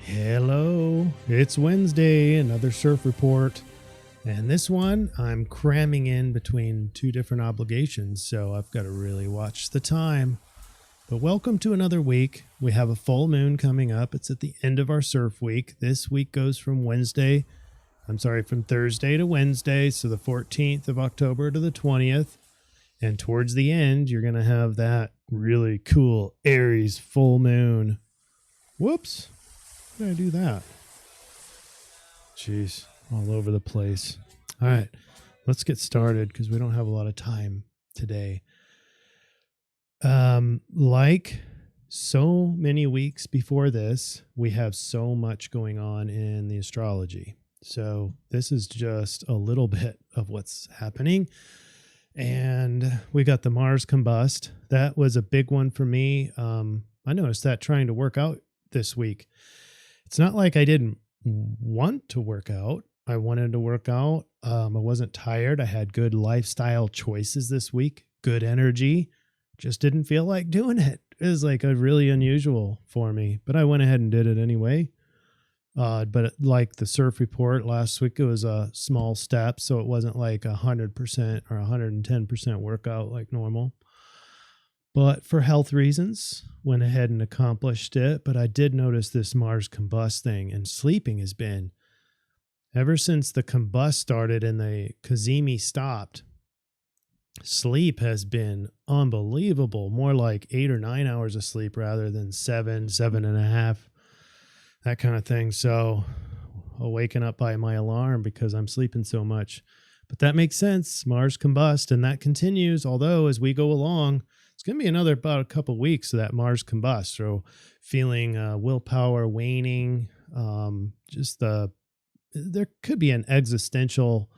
Hello, it's Wednesday, another surf report. And this one, I'm cramming in between two different obligations, so I've got to really watch the time. But welcome to another week. We have a full moon coming up. It's at the end of our surf week. This week goes from Thursday to Wednesday, so the 14th of October to the 20th. And towards the end, you're going to have that really cool Aries full moon. Whoops. How did I do that? Jeez, all over the place. All right, let's get started because we don't have a lot of time today. Like so many weeks before this, we have so much going on in the astrology. So this is just a little bit of what's happening. And we got the Mars combust. That was a big one for me. I noticed that trying to work out this week. It's not like I didn't want to work out. I wanted to work out. I wasn't tired. I had good lifestyle choices this week, good energy. Just didn't feel like doing it. It was like a really unusual for me, but I went ahead and did it anyway. But like the surf report last week, it was a small step. So it wasn't like 100% or 110% workout like normal. But for health reasons, went ahead and accomplished it. But I did notice this Mars combust thing, and sleeping has been, ever since the combust started and the Cazimi stopped, sleep has been unbelievable. More like 8 or 9 hours of sleep rather than 7.5, that kind of thing. So waking up by my alarm because I'm sleeping so much. But that makes sense. Mars combust, and that continues. Although as we go along, it's going to be another about a couple of weeks of that Mars combust. So feeling willpower waning, there could be an existential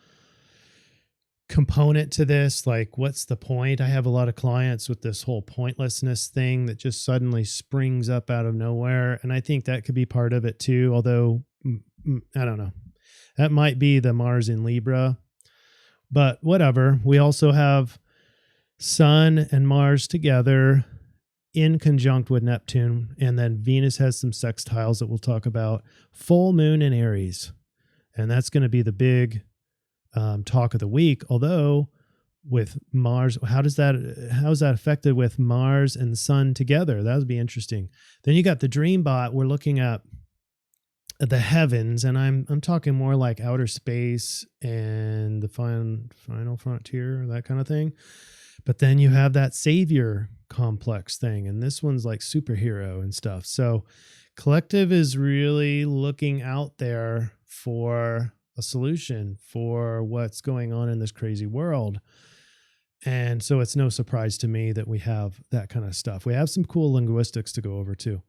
component to this. Like, what's the point? I have a lot of clients with this whole pointlessness thing that just suddenly springs up out of nowhere. And I think that could be part of it too. Although, I don't know. That might be the Mars in Libra. But whatever. We also have Sun and Mars together in conjunct with Neptune. And then Venus has some sextiles that we'll talk about. Full moon in Aries. And that's going to be the big talk of the week. Although with Mars, how is that affected with Mars and the Sun together? That would be interesting. Then you got the Dream Bot. We're looking at the heavens, and I'm talking more like outer space and the final frontier, that kind of thing. But then you have that savior complex thing, and this one's like superhero and stuff. So collective is really looking out there for a solution for what's going on in this crazy world. And so it's no surprise to me that we have that kind of stuff. We have some cool linguistics to go over too.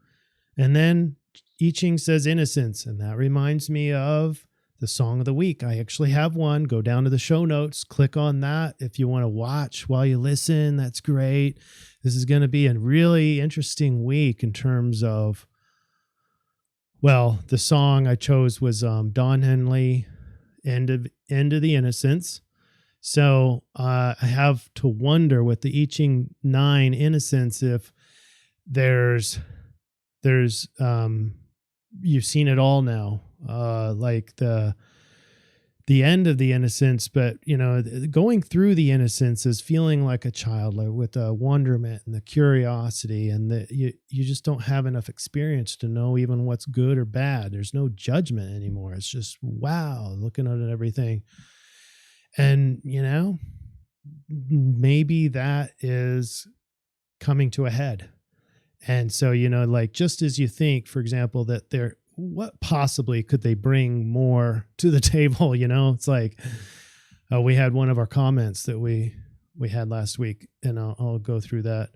And then I-Ching says innocence, and that reminds me of the song of the week. I actually have one. Go down to the show notes, click on that. If you want to watch while you listen, that's great. This is going to be a really interesting week in terms of, well, the song I chose was Don Henley, End of the Innocence. So I have to wonder with the I-Ching 9 Innocence if there's you've seen it all now, like the end of the innocence, but going through the innocence is feeling like a child, like with the wonderment and the curiosity, and you just don't have enough experience to know even what's good or bad. There's no judgment anymore. It's just wow, looking at everything. And maybe that is coming to a head. And so, like, just as you think, for example, that what possibly could they bring more to the table? It's like, we had one of our comments that we had last week, and I'll go through that.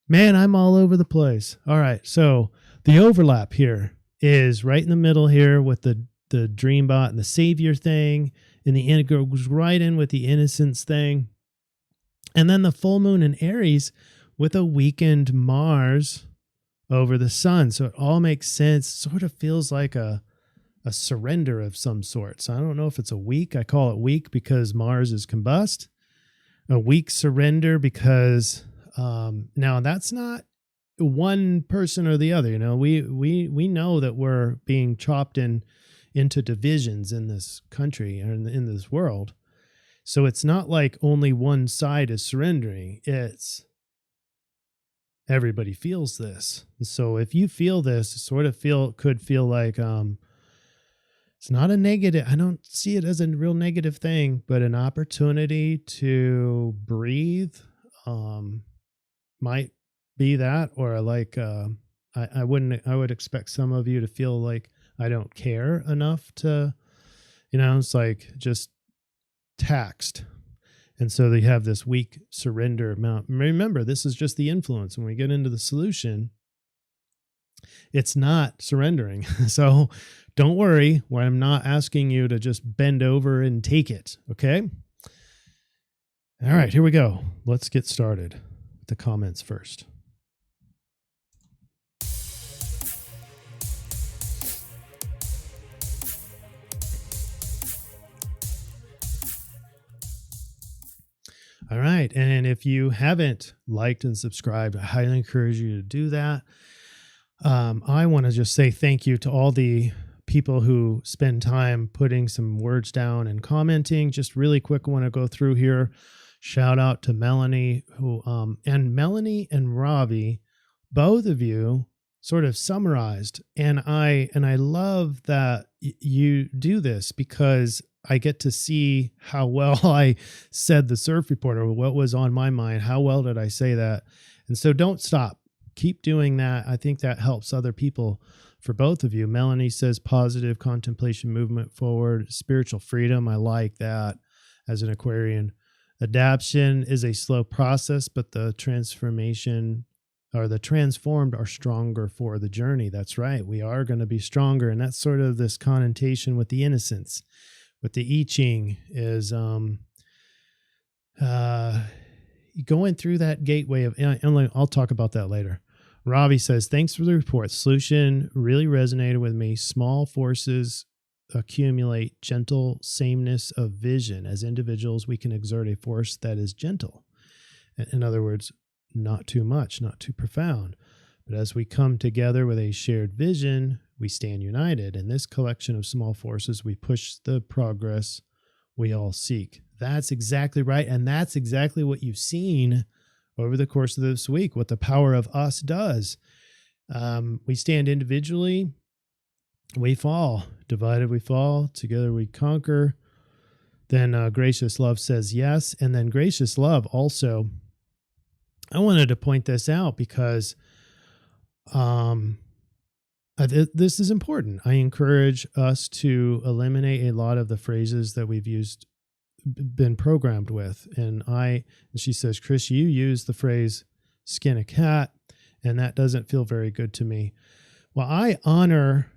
Man, I'm all over the place. All right. So the overlap here is right in the middle here with the Dream Bot and the Savior thing. And the end goes right in with the innocence thing. And then the full moon in Aries with a weakened Mars over the Sun. So it all makes sense. Sort of feels like a surrender of some sort. So I don't know if it's a weak. I call it weak because Mars is combust. A weak surrender because now that's not one person or the other. We know that we're being chopped into divisions in this country and in this world. So it's not like only one side is surrendering. It's everybody feels this. And so if you feel this, could feel like it's not a negative. I don't see it as a real negative thing, but an opportunity to breathe might be that, or like I would expect some of you to feel like I don't care enough to, it's like just taxed. And so they have this weak surrender amount. Remember, this is just the influence. When we get into the solution, it's not surrendering. So don't worry, where I'm not asking you to just bend over and take it. Okay. All right, here we go. Let's get started with the comments first. All right. And if you haven't liked and subscribed, I highly encourage you to do that. I want to just say thank you to all the people who spend time putting some words down and commenting. Just really quick, I want to go through here. Shout out to Melanie, and Melanie and Ravi, both of you sort of summarized. And I love that you do this, because I get to see how well I said the CIRF report, or what was on my mind. How well did I say that? And so don't stop. Keep doing that. I think that helps other people. For both of you, Melanie says positive contemplation, movement forward, spiritual freedom. I like that as an Aquarian. Adaptation is a slow process, but the transformation or the transformed are stronger for the journey. That's right. We are going to be stronger. And that's sort of this connotation with the innocence. With the I-Ching is going through that gateway of, and I'll talk about that later. Ravi says, thanks for the report. Solution really resonated with me. Small forces accumulate gentle sameness of vision. As individuals, we can exert a force that is gentle. In other words, not too much, not too profound. But as we come together with a shared vision, we stand united. In this collection of small forces, we push the progress we all seek. That's exactly right. And that's exactly what you've seen over the course of this week, what the power of us does. We stand individually, we fall. Divided, we fall. Together, we conquer. Then Gracious Love says yes. And then Gracious Love also, I wanted to point this out because this is important. I encourage us to eliminate a lot of the phrases that we've been programmed with. And she says, Chris, you use the phrase skin a cat, and that doesn't feel very good to me. Well, I honor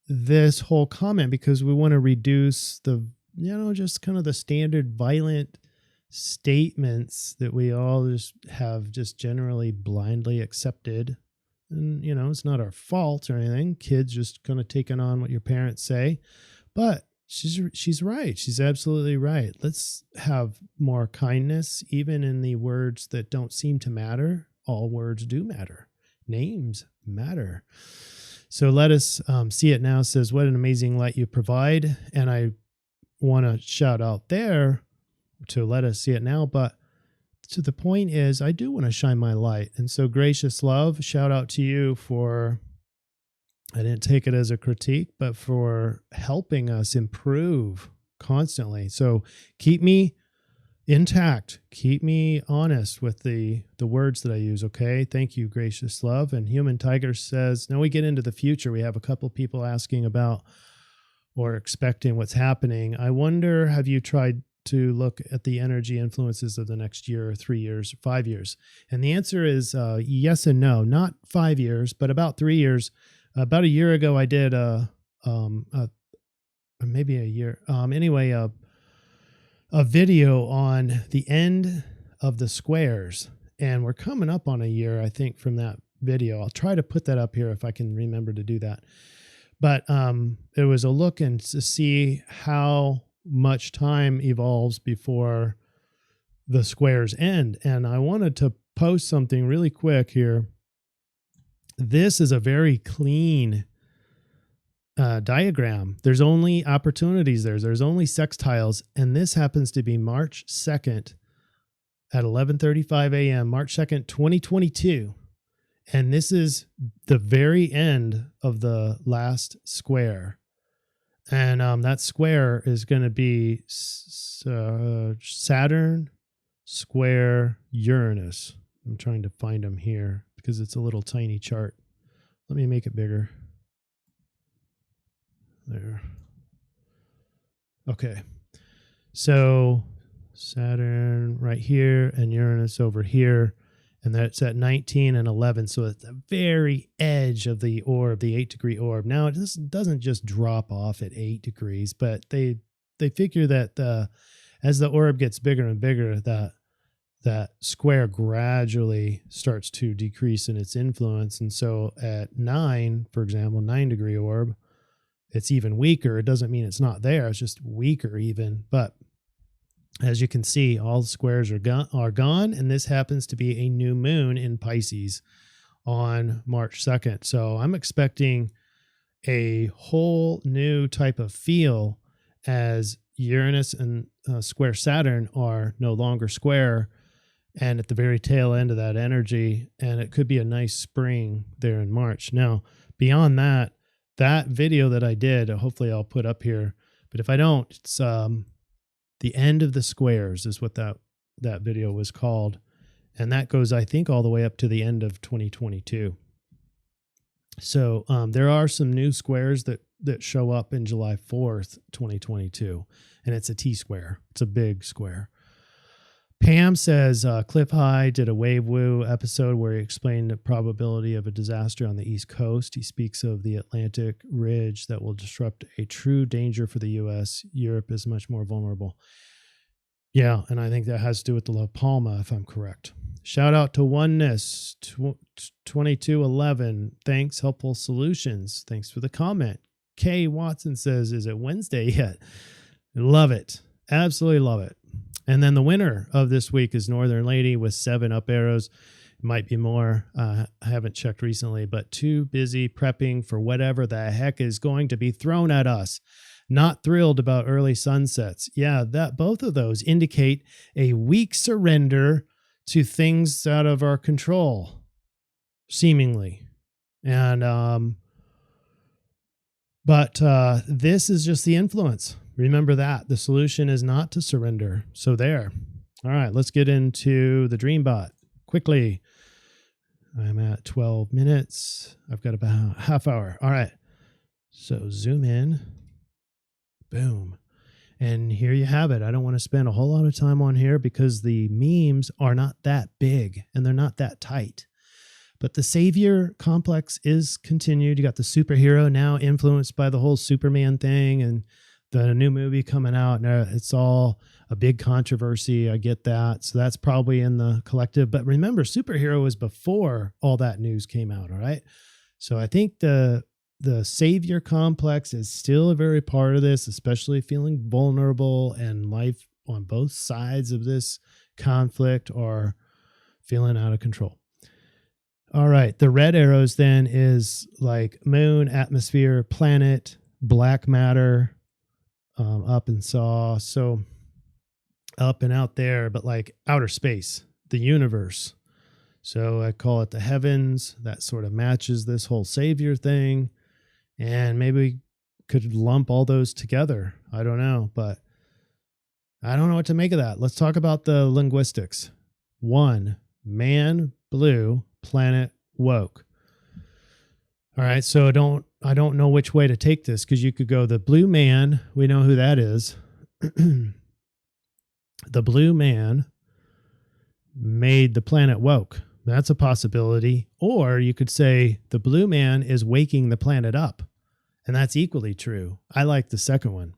this whole comment because we want to reduce the, just kind of the standard violent statements that we all just have just generally blindly accepted. And, it's not our fault or anything. Kids just kind of taking on what your parents say. But she's right. She's absolutely right. Let's have more kindness, even in the words that don't seem to matter. All words do matter. Names matter. So let us see it now. It says, what an amazing light you provide. And I want to shout out there to let us see it now. But to the point is, I do want to shine my light. And so Gracious Love, shout out to you for, I didn't take it as a critique, but for helping us improve constantly. So keep me intact. Keep me honest with the words that I use. Okay. Thank you, Gracious Love. And Human Tiger says, now we get into the future. We have a couple people asking about or expecting what's happening. I wonder, have you tried to look at the energy influences of the next year, 3 years, 5 years? And the answer is yes and no. Not 5 years, but about 3 years. About a year ago, I did maybe a year. Anyway, a video on the end of the squares, and we're coming up on a year, I think, from that video. I'll try to put that up here if I can remember to do that. But it was a look and to see how much time evolves before the squares end. And I wanted to post something really quick here this is a very clean diagram. There's only opportunities there. There's only sextiles. And this happens to be March 2nd at 11:35 a.m., March 2nd, 2022. And this is the very end of the last square. And that square is going to be Saturn square Uranus. I'm trying to find them here because it's a little tiny chart. Let me make it bigger. There. Okay. So Saturn right here and Uranus over here. And that's at 19 and 11. So at the very edge of the orb, the 8-degree orb. Now, it doesn't just drop off at 8 degrees, but they figure that as the orb gets bigger and bigger, that square gradually starts to decrease in its influence. And so at 9, for example, 9-degree orb, it's even weaker. It doesn't mean it's not there. It's just weaker even. But as you can see, all the squares are gone, and this happens to be a new moon in Pisces on March 2nd. So I'm expecting a whole new type of feel as Uranus and square Saturn are no longer square, and at the very tail end of that energy, and it could be a nice spring there in March. Now, beyond that video that I did, hopefully I'll put up here, but if I don't, it's the end of the squares is what that video was called. And that goes, I think, all the way up to the end of 2022. So there are some new squares that show up in July 4th, 2022. And it's a T-square. It's a big square. Pam says Cliff High did a Wave Woo episode where he explained the probability of a disaster on the East Coast. He speaks of the Atlantic ridge that will disrupt a true danger for the U.S. Europe is much more vulnerable. Yeah, and I think that has to do with the La Palma, if I'm correct. Shout out to Oneness 2211. Thanks, Helpful Solutions. Thanks for the comment. Kay Watson says, is it Wednesday yet? Love it. Absolutely love it. And then the winner of this week is Northern Lady with 7 up arrows. Might be more. I haven't checked recently, but too busy prepping for whatever the heck is going to be thrown at us. Not thrilled about early sunsets. Yeah, that both of those indicate a weak surrender to things out of our control, seemingly. And but this is just the influence. Remember that. The solution is not to surrender. So there. All right, let's get into the Dreambot quickly. I'm at 12 minutes. I've got about a half hour. All right. So zoom in. Boom. And here you have it. I don't want to spend a whole lot of time on here because the memes are not that big and they're not that tight. But the savior complex is continued. You got the superhero now influenced by the whole Superman thing and the new movie coming out. Now it's all a big controversy. I get that. So that's probably in the collective. But remember, superhero was before all that news came out. All right. So I think the savior complex is still a very part of this, especially feeling vulnerable and life on both sides of this conflict are feeling out of control. All right. The red arrows then is like moon, atmosphere, planet, black matter, up and saw. So up and out there, but like outer space, the universe. So I call it the heavens. That sort of matches this whole savior thing. And maybe we could lump all those together. I don't know, but I don't know what to make of that. Let's talk about the linguistics. 1, man, blue, planet, woke. All right. So I don't know which way to take this because you could go the blue man. We know who that is. The blue man made the planet woke. That's a possibility. Or you could say the blue man is waking the planet up. And that's equally true. I like the second one.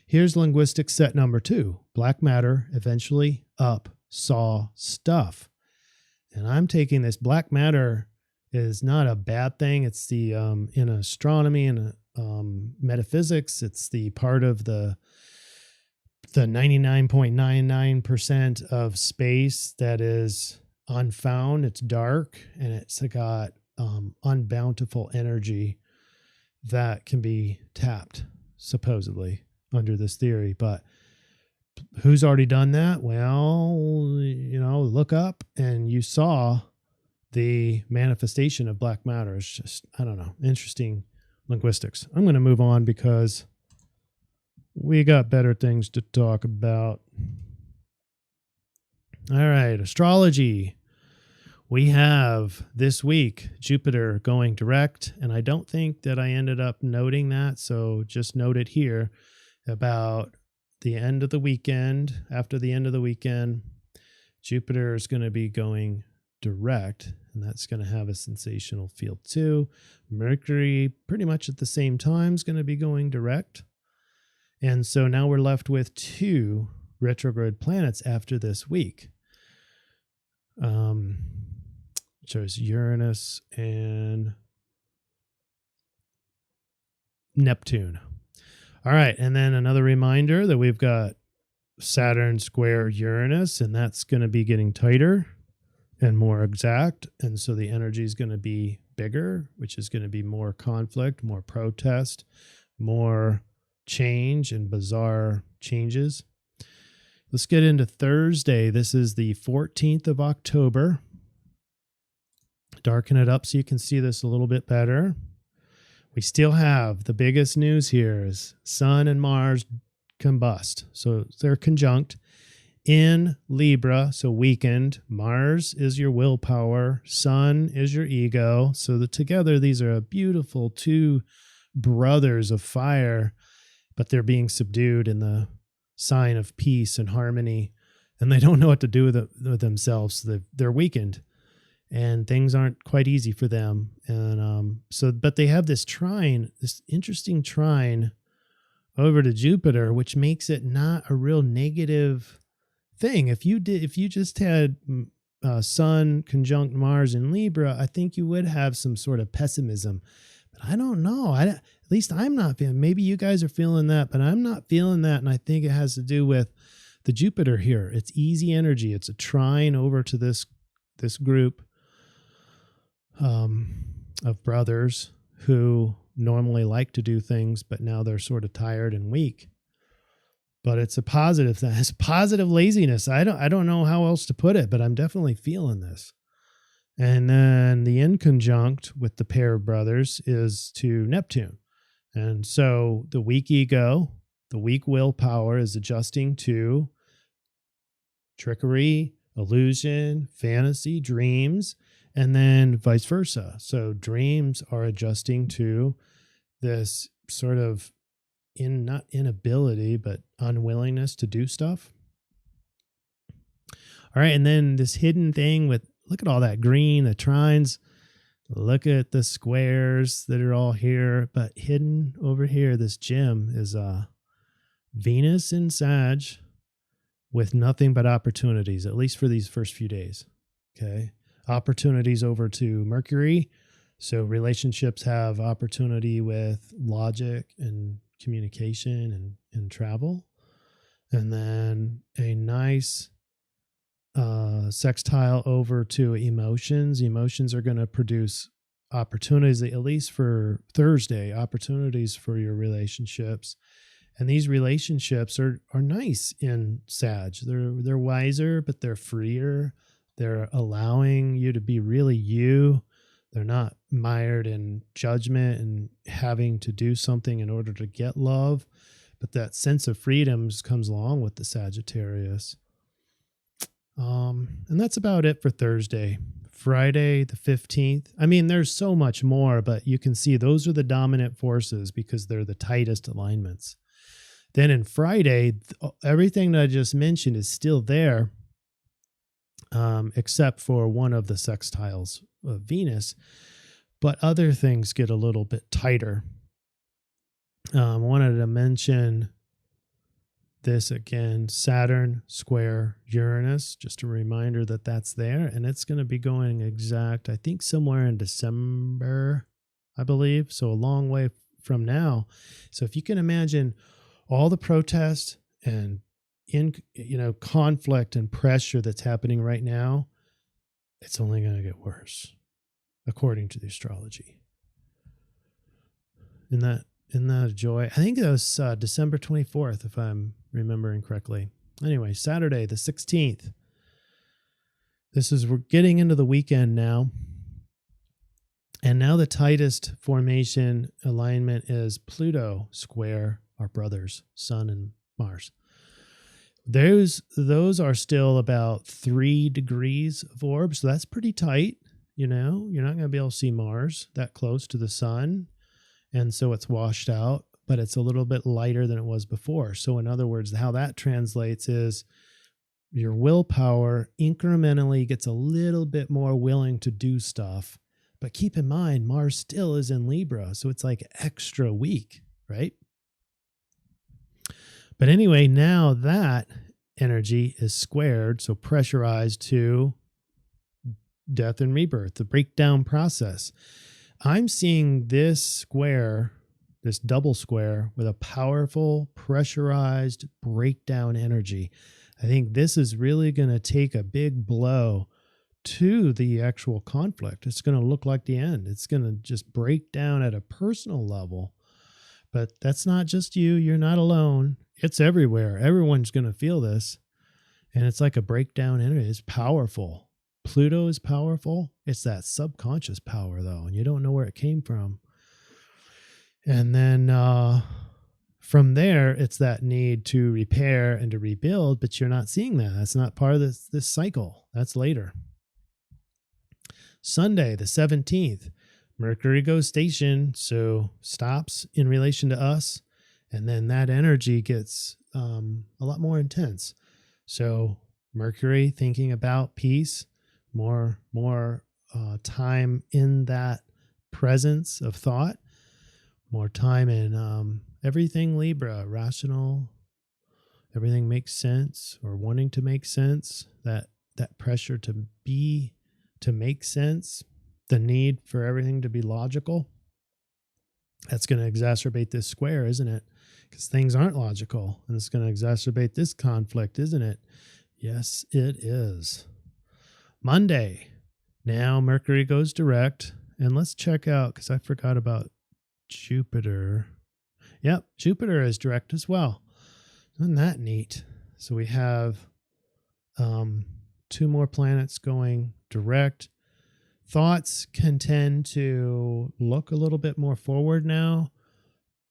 Here's linguistic set number 2. Black matter eventually up saw stuff. And I'm taking this black matter is not a bad thing. It's the in astronomy and metaphysics, it's the part of the 99.99% of space that is unfound. It's dark and it's got unbountiful energy that can be tapped, supposedly, under this theory. But who's already done that? Well, look up and you saw the manifestation of black matter. It's just, I don't know, interesting linguistics. I'm going to move on because we got better things to talk about. All right, astrology. We have this week Jupiter going direct, and I don't think that I ended up noting that, so just note it here about the end of the weekend. After the end of the weekend, Jupiter is going to be going direct, and that's going to have a sensational field too. Mercury, pretty much at the same time, is going to be going direct. And so now we're left with 2 retrograde planets after this week. Which is Uranus and Neptune. All right, and then another reminder that we've got Saturn square Uranus, and that's going to be getting tighter and more exact. And so the energy is going to be bigger, which is going to be more conflict, more protest, more change and bizarre changes. Let's get into Thursday. This is the 14th of October. Darken it up so you can see this a little bit better. We still have the biggest news here is Sun and Mars combust. So they're conjunct in Libra, so weakened. Mars is your willpower. Sun is your ego. So together these are a beautiful 2 brothers of fire, but they're being subdued in the sign of peace and harmony, and they don't know what to do with themselves. So they're weakened, and things aren't quite easy for them. And but they have this trine, this interesting trine over to Jupiter, which makes it not a real negative thing. If you just had Sun conjunct Mars in Libra, I think you would have some sort of pessimism. But I don't know. At least I'm not feeling. Maybe you guys are feeling that, but I'm not feeling that. And I think it has to do with the Jupiter here. It's easy energy. It's a trine over to this group of brothers who normally like to do things, but now they're sort of tired and weak. But it's a positive thing. It's positive laziness. I don't know how else to put it, but I'm definitely feeling this. And then the inconjunct with the pair of brothers is to Neptune. And so the weak ego, the weak willpower is adjusting to trickery, illusion, fantasy, dreams, and then vice versa. So dreams are adjusting to this sort of not inability, but unwillingness to do stuff. All right. And then this hidden thing with, look at all that green, the trines, look at the squares that are all here, but hidden over here, this gem is Venus in Sag with nothing but opportunities, at least for these first few days. Okay. Opportunities over to Mercury. So relationships have opportunity with logic and communication and travel. And then a nice sextile over to emotions. Emotions are going to produce opportunities, at least for Thursday, opportunities for your relationships. And these relationships are nice in Sag. They're wiser, but they're freer. They're allowing you to be really you. They're not mired in judgment and having to do something in order to get love. But that sense of freedom comes along with the Sagittarius. And that's about it for Thursday. Friday, the 15th. I mean, there's so much more, but you can see those are the dominant forces because they're the tightest alignments. Then in Friday, everything that I just mentioned is still there, except for one of the sextiles of Venus, but other things get a little bit tighter. I wanted to mention this again, Saturn square Uranus, just a reminder that that's there, and it's going to be going exact, I think somewhere in December, I believe, so a long way from now. So if you can imagine all the protest and conflict and pressure that's happening right now, it's only going to get worse. according to the astrology. Isn't that a joy? I think it was December 24th, if I'm remembering correctly. Anyway, Saturday the 16th. We're getting into the weekend now. And now the tightest formation alignment is Pluto square our brothers, Sun and Mars. Those are still about 3 degrees of orb, so that's pretty tight. You're not going to be able to see Mars that close to the Sun, and so it's washed out, but it's a little bit lighter than it was before. So in other words, how that translates is your willpower incrementally gets a little bit more willing to do stuff. But keep in mind, Mars still is in Libra, so it's like extra weak, right? But anyway, now that energy is squared, so pressurized to death and rebirth, the breakdown process. I'm seeing this square, this double square, with a powerful, pressurized breakdown energy. I think this is really going to take a big blow to the actual conflict. It's going to look like the end. It's going to just break down at a personal level. But that's not just you. You're not alone. It's everywhere. Everyone's going to feel this. And it's like a breakdown energy. It's powerful. Pluto is powerful. It's that subconscious power, though, and you don't know where it came from. And then from there, it's that need to repair and to rebuild, but you're not seeing that. That's not part of this cycle. That's later. Sunday, the 17th, Mercury goes station, so stops in relation to us, and then that energy gets a lot more intense. So Mercury thinking about peace, more time in that presence of thought, more time in everything Libra, rational, everything makes sense or wanting to make sense, that pressure to make sense, the need for everything to be logical. That's going to exacerbate this square, isn't it? Because things aren't logical, and it's going to exacerbate this conflict, isn't it? Yes, it is. Monday, now Mercury goes direct, and let's check out, because I forgot about Jupiter. Yep, Jupiter is direct as well. Isn't that neat? So we have 2 more planets going direct. Thoughts can tend to look a little bit more forward now.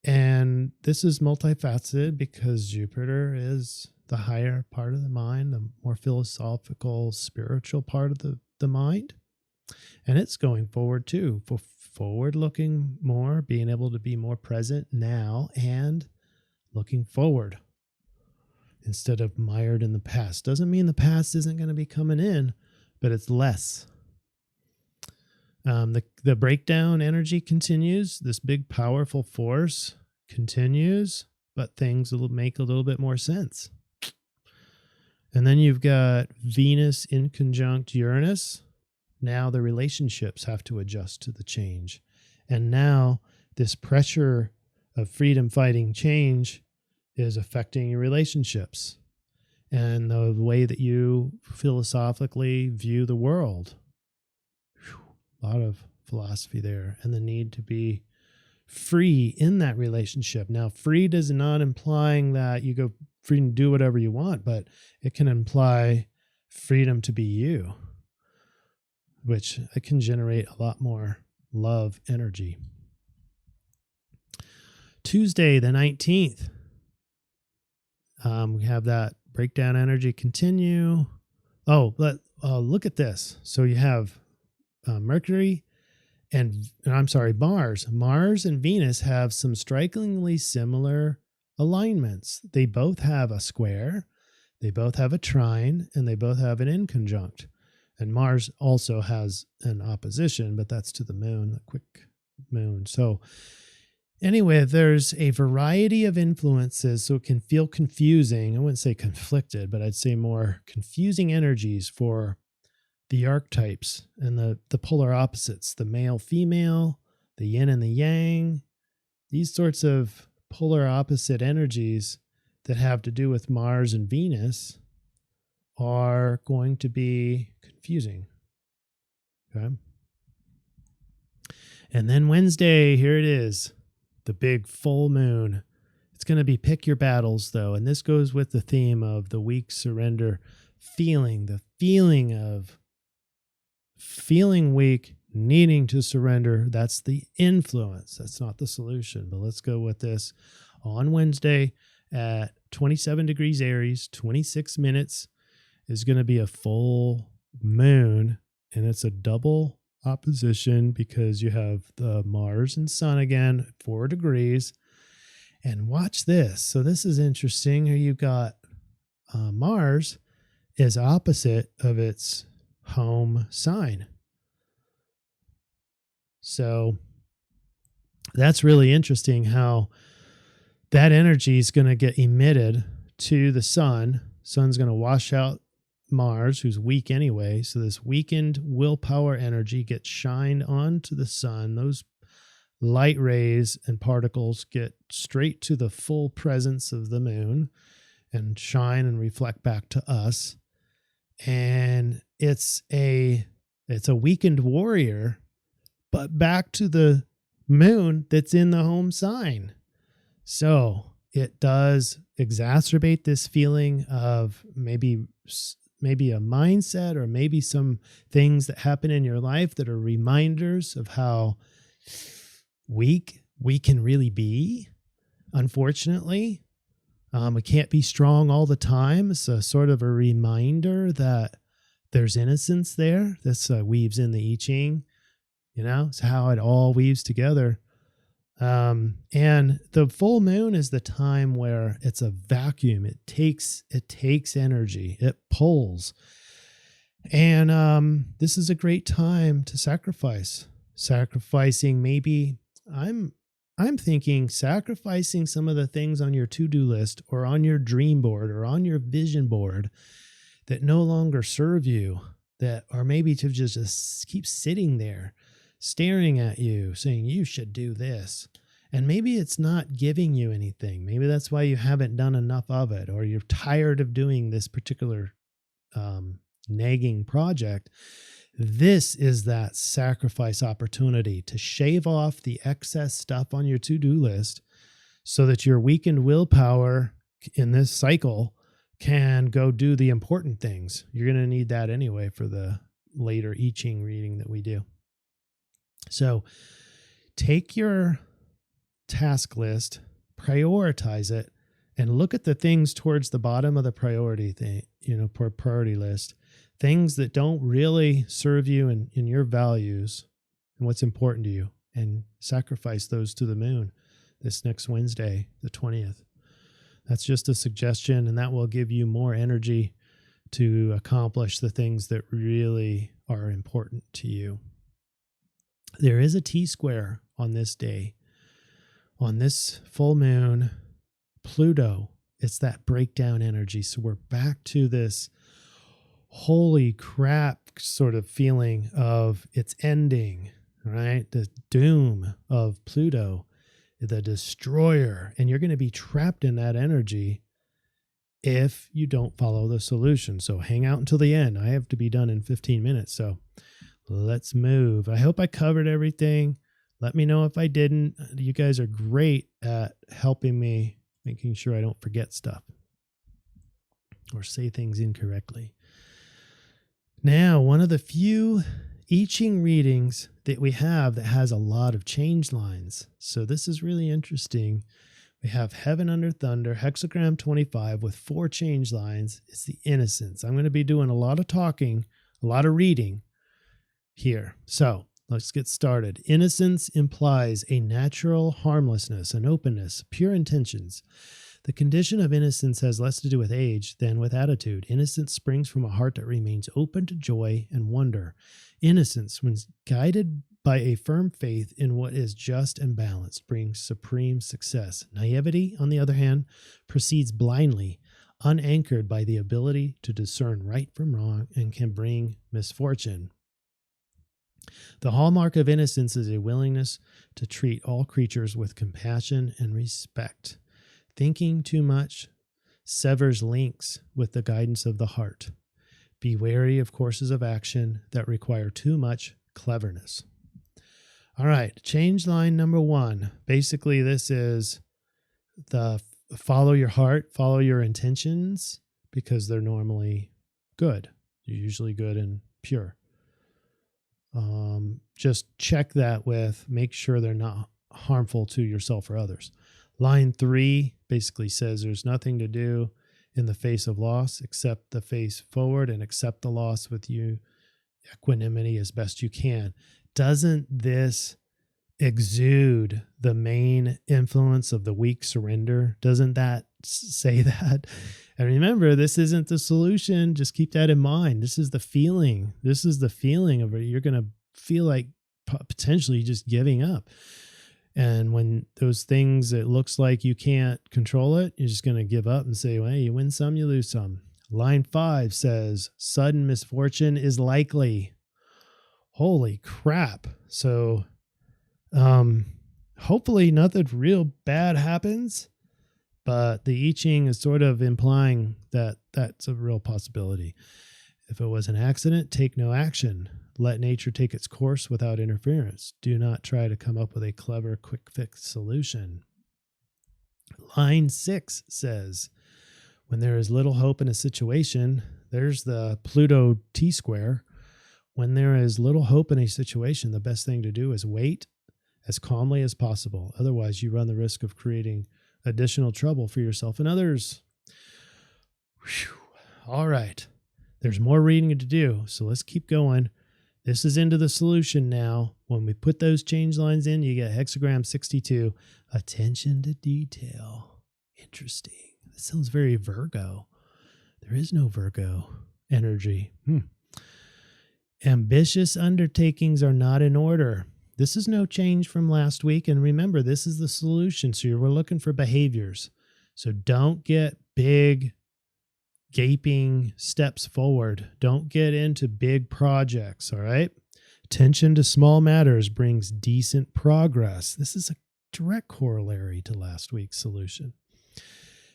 And this is multifaceted because Jupiter is the higher part of the mind, the more philosophical, spiritual part of the mind. And it's going forward too, for forward looking more, being able to be more present now and looking forward instead of mired in the past. Doesn't mean the past isn't going to be coming in, but it's less. The breakdown energy continues. This big, powerful force continues, but things will make a little bit more sense. And then you've got Venus in conjunct Uranus. Now the relationships have to adjust to the change. And now this pressure of freedom fighting change is affecting your relationships and the way that you philosophically view the world. A lot of philosophy there, and the need to be free in that relationship. Now, free does not implying that you go free to do whatever you want, but it can imply freedom to be you, which it can generate a lot more love energy. Tuesday, the 19th, we have that breakdown energy continue. Oh, but look at this. So you have Mercury Mars. Mars and Venus have some strikingly similar alignments. They both have a square, they both have a trine, and they both have an inconjunct. And Mars also has an opposition, but that's to the moon, the quick moon. So anyway, there's a variety of influences, so it can feel confusing. I wouldn't say conflicted, but I'd say more confusing energies for the archetypes and the polar opposites, the male, female, the yin and the yang, these sorts of polar opposite energies that have to do with Mars and Venus are going to be confusing. Okay. And then Wednesday, here it is, the big full moon. It's going to be pick your battles, though. And this goes with the theme of the weak surrender feeling, the feeling of feeling weak, needing to surrender. That's the influence. That's not the solution. But let's go with this. On Wednesday at 27 degrees Aries, 26 minutes is going to be a full moon. And it's a double opposition because you have the Mars and Sun again at 4 degrees. And watch this. So this is interesting. Here you've got Mars is opposite of its home sign. So that's really interesting how that energy is going to get emitted to the sun. Sun's going to wash out Mars, who's weak anyway. So this weakened willpower energy gets shined onto the sun. Those light rays and particles get straight to the full presence of the moon and shine and reflect back to us. And it's a weakened warrior, but back to the moon that's in the home sign. So it does exacerbate this feeling of maybe a mindset or maybe some things that happen in your life that are reminders of how weak we can really be. Unfortunately, we can't be strong all the time. It's a sort of a reminder that there's innocence there. This weaves in the I-Ching. It's how it all weaves together. And the full moon is the time where it's a vacuum. It takes energy. It pulls. And this is a great time to sacrifice. Sacrificing maybe I'm thinking sacrificing some of the things on your to-do list or on your dream board or on your vision board that no longer serve you, that are maybe to just keep sitting there, staring at you, saying you should do this. And maybe it's not giving you anything. Maybe that's why you haven't done enough of it, or you're tired of doing this particular nagging project. This is that sacrifice opportunity to shave off the excess stuff on your to-do list so that your weakened willpower in this cycle can go do the important things. You're going to need that anyway for the later I-Ching reading that we do. So take your task list, prioritize it, and look at the things towards the bottom of the priority priority list. Things that don't really serve you in your values and what's important to you, and sacrifice those to the moon this next Wednesday, the 20th. That's just a suggestion, and that will give you more energy to accomplish the things that really are important to you. There is a T-square on this day. On this full moon, Pluto, it's that breakdown energy. So we're back to this holy crap sort of feeling of it's ending, right? The doom of Pluto, the destroyer. And you're going to be trapped in that energy if you don't follow the solution. So hang out until the end. I have to be done in 15 minutes. So let's move. I hope I covered everything. Let me know if I didn't. You guys are great at helping me, making sure I don't forget stuff or say things incorrectly. Now, one of the few I-Ching readings that we have that has a lot of change lines. So this is really interesting. We have Heaven Under Thunder, Hexagram 25 with 4 change lines. It's the innocence. I'm going to be doing a lot of talking, a lot of reading here. So let's get started. Innocence implies a natural harmlessness, an openness, pure intentions. The condition of innocence has less to do with age than with attitude. Innocence springs from a heart that remains open to joy and wonder. Innocence, when guided by a firm faith in what is just and balanced, brings supreme success. Naivety, on the other hand, proceeds blindly, unanchored by the ability to discern right from wrong, and can bring misfortune. The hallmark of innocence is a willingness to treat all creatures with compassion and respect. Thinking too much severs links with the guidance of the heart. Be wary of courses of action that require too much cleverness. All right, change line number 1. Basically, this is the follow your heart, follow your intentions, because they're normally good. They're usually good and pure. Just check that with, make sure they're not harmful to yourself or others. Line 3 basically says there's nothing to do in the face of loss, accept the face forward and accept the loss with you equanimity as best you can. Doesn't this exude the main influence of the weak surrender? Doesn't that say that? And remember, this isn't the solution. Just keep that in mind. This is the feeling. This is the feeling of it. You're going to feel like potentially just giving up. And when those things, it looks like you can't control it, you're just going to give up and say, well, you win some, you lose some. Line 5 says, sudden misfortune is likely. Holy crap. So hopefully nothing real bad happens, but the I-Ching is sort of implying that that's a real possibility. If it was an accident, take no action. Let nature take its course without interference. Do not try to come up with a clever, quick fix solution. Line 6 says, when there is little hope in a situation, there's the Pluto T-square. When there is little hope in a situation, the best thing to do is wait as calmly as possible. Otherwise, you run the risk of creating additional trouble for yourself and others. Whew. All right. There's more reading to do, so let's keep going. This is into the solution now. When we put those change lines in, you get hexagram 62. Attention to detail. Interesting. That sounds very Virgo. There is no Virgo energy. Ambitious undertakings are not in order. This is no change from last week. And remember, this is the solution. So we're looking for behaviors. So don't get big gaping steps forward. Don't get into big projects, all right? Attention to small matters brings decent progress. This is a direct corollary to last week's solution.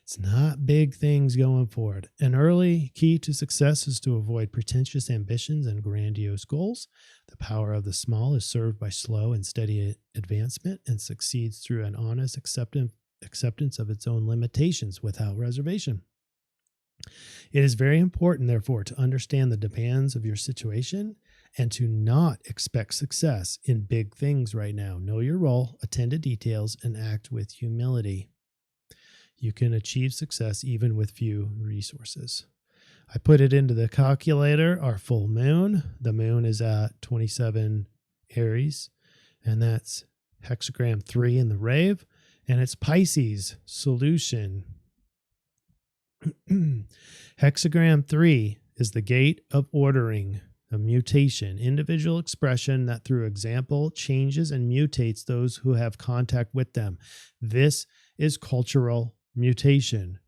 It's not big things going forward. An early key to success is to avoid pretentious ambitions and grandiose goals. The power of the small is served by slow and steady advancement and succeeds through an honest acceptance of its own limitations without reservation. It is very important, therefore, to understand the demands of your situation and to not expect success in big things right now. Know your role, attend to details, and act with humility. You can achieve success even with few resources. I put it into the calculator, our full moon. The moon is at 27 Aries, and that's hexagram 3 in the rave, and it's Pisces solution. Hexagram 3 is the gate of ordering, a mutation, individual expression that through example changes and mutates those who have contact with them. This is cultural mutation.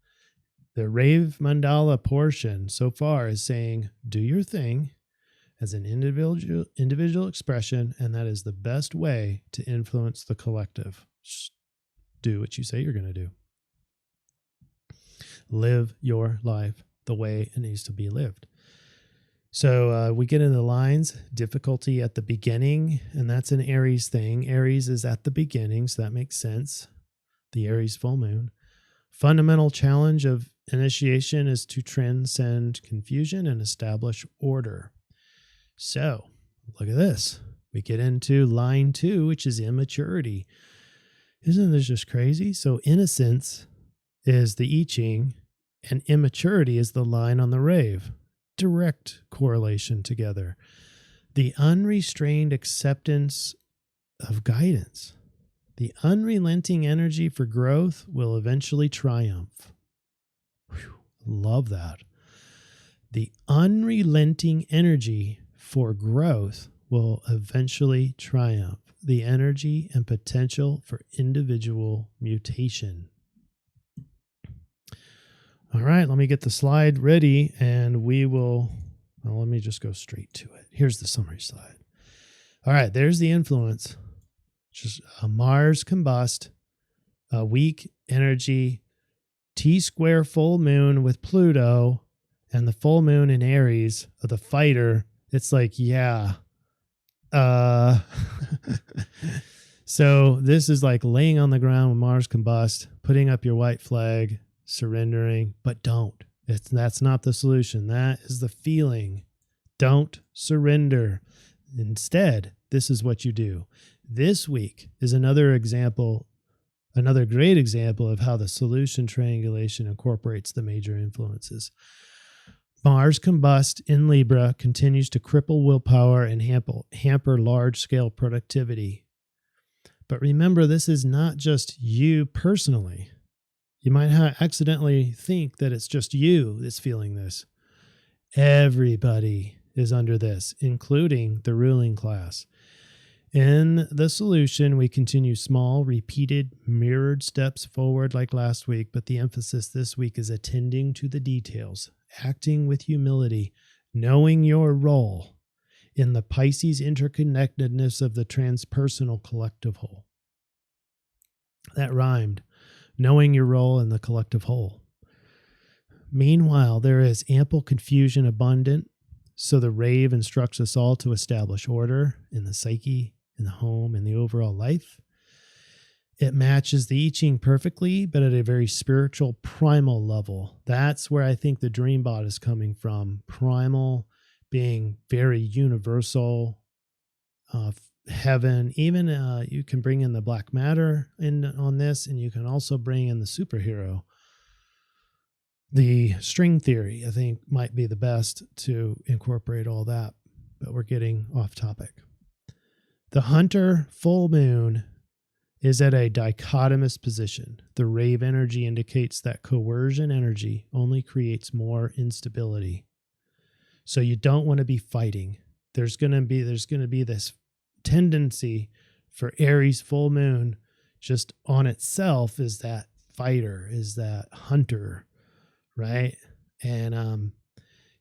The Rave Mandala portion so far is saying, do your thing as an individual expression, and that is the best way to influence the collective. Just do what you say you're going to do. Live your life the way it needs to be lived. So we get into the lines, difficulty at the beginning, and that's an Aries thing. Aries is at the beginning, so that makes sense. The Aries full moon. Fundamental challenge of initiation is to transcend confusion and establish order. So look at this. We get into line 2, which is immaturity. Isn't this just crazy? So innocence is the I-Ching, and immaturity is the line on the rave. Direct correlation together. The unrestrained acceptance of guidance. The unrelenting energy for growth will eventually triumph. Whew, love that. The unrelenting energy for growth will eventually triumph. The energy and potential for individual mutation. All right, let me get the slide ready and we will, well, let me just go straight to it. Here's the summary slide. All right, there's the influence. Just a Mars combust, a weak energy, T-square full moon with Pluto, and the full moon in Aries of the fighter. It's like, yeah, Uh, so this is like laying on the ground when Mars combust, putting up your white flag, surrendering, but don't. That's not the solution. That is the feeling. Don't surrender. Instead, this is what you do. This week is another great example of how the solution triangulation incorporates the major influences. Mars combust in Libra continues to cripple willpower and hamper large-scale productivity. But remember, this is not just you personally. You might accidentally think that it's just you that's feeling this. Everybody is under this, including the ruling class. In the solution, we continue small, repeated, mirrored steps forward like last week, but the emphasis this week is attending to the details, acting with humility, knowing your role in the Pisces interconnectedness of the transpersonal collective whole. That rhymed. Knowing your role in the collective whole. Meanwhile, there is ample confusion abundant, so the rave instructs us all to establish order in the psyche, in the home, in the overall life. It matches the I-Ching perfectly, but at a very spiritual, primal level. That's where I think the dream bot is coming from. Primal being very universal, heaven. Even you can bring in the black matter on this, and you can also bring in the superhero. The string theory, I think, might be the best to incorporate all that, but we're getting off topic. The Hunter full moon is at a dichotomous position. The rave energy indicates that coercion energy only creates more instability. So you don't want to be fighting. There's going to be this tendency for Aries full moon just on itself is that fighter, is that hunter, right? And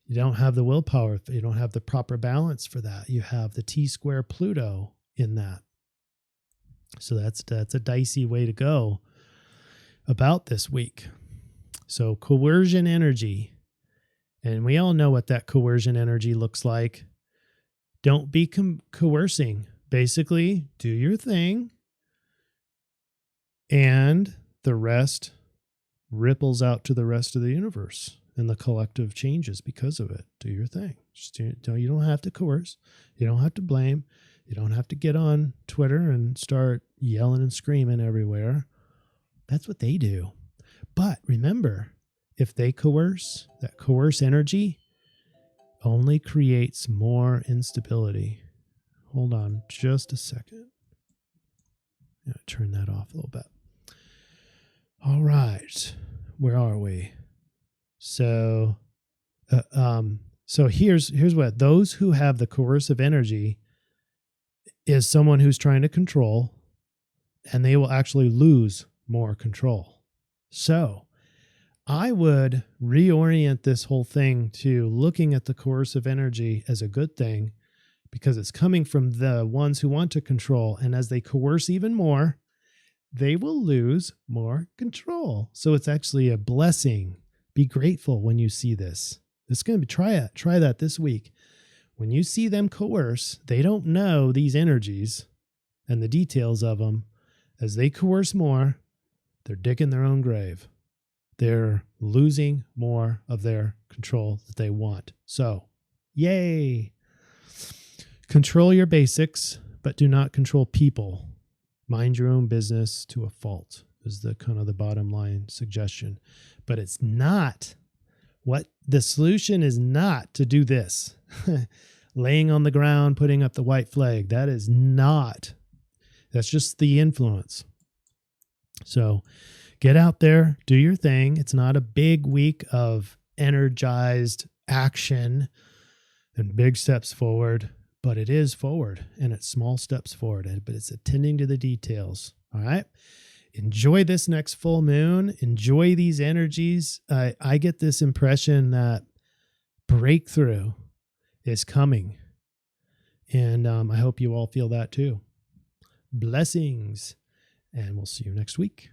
you don't have the willpower. You don't have the proper balance for that. You have the T-square Pluto in that. So that's a dicey way to go about this week. So coercion energy, and we all know what that coercion energy looks like. Don't be coercing. Basically, do your thing, and the rest ripples out to the rest of the universe, and the collective changes because of it. Do your thing. You don't have to coerce. You don't have to blame. You don't have to get on Twitter and start yelling and screaming everywhere. That's what they do. But remember, if they coerce, that coerce energy only creates more instability. Hold on just a second. I'm going to turn that off a little bit. All right. Where are we? So here's what. Those who have the coercive energy is someone who's trying to control, and they will actually lose more control. So I would reorient this whole thing to looking at the coercive energy as a good thing, because it's coming from the ones who want to control. And as they coerce even more, they will lose more control. So it's actually a blessing. Be grateful when you see this. It's going to be, try that this week. When you see them coerce, they don't know these energies and the details of them. As they coerce more, they're digging their own grave. They're losing more of their control that they want. So, yay. Control your basics, but do not control people. Mind your own business to a fault is the kind of the bottom line suggestion. But it's not what the solution is, not to do this. Laying on the ground, putting up the white flag. That is not. That's just the influence. So get out there, do your thing. It's not a big week of energized action and big steps forward, but it is forward, and it's small steps forward, but it's attending to the details. All right. Enjoy this next full moon. Enjoy these energies. I get this impression that breakthrough is coming. And I hope you all feel that too. Blessings. And we'll see you next week.